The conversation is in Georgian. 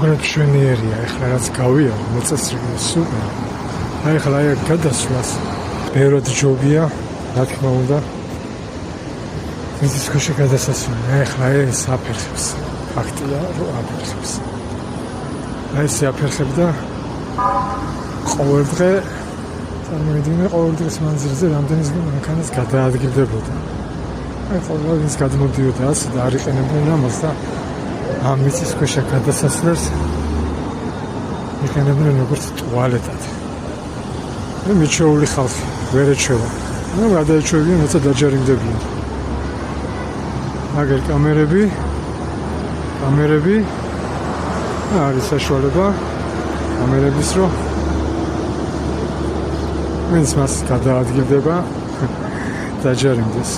უბრალოდ მშვენიერია, ეხლა რაც გავიარე, მოწესრიგე სუპერ. აი ახლა აი გადასვლას ბევრად ჯობია, რა თქმა უნდა. მიწის ქვეშ გადასასვლელი, აი ახლა ეს აფერხებს. ფაქტია, რომ აფერხებს. აი ეს აფერხებს და ყოველდღე წარმოიდგინე ყოველდღის მანძილზე რამდენის მანქანას გადაადგილდებოდა. აი ყოველდღეს გადმოდიოდა ასე და არ იყენებდნენ ამას და ამ მიწის ქვეშ გადასასვლელს იყენებდნენ როგორც ტუალეტად. მიჩეული ხალხი ვერ ეჩვევა. ნუ გადაეჩვევიან, როცა დაჯერიმდებიან. აგერ კამერები არის საშუალება კამერების რო ვინც მას გადაადგილდება დაჯერიმდეს.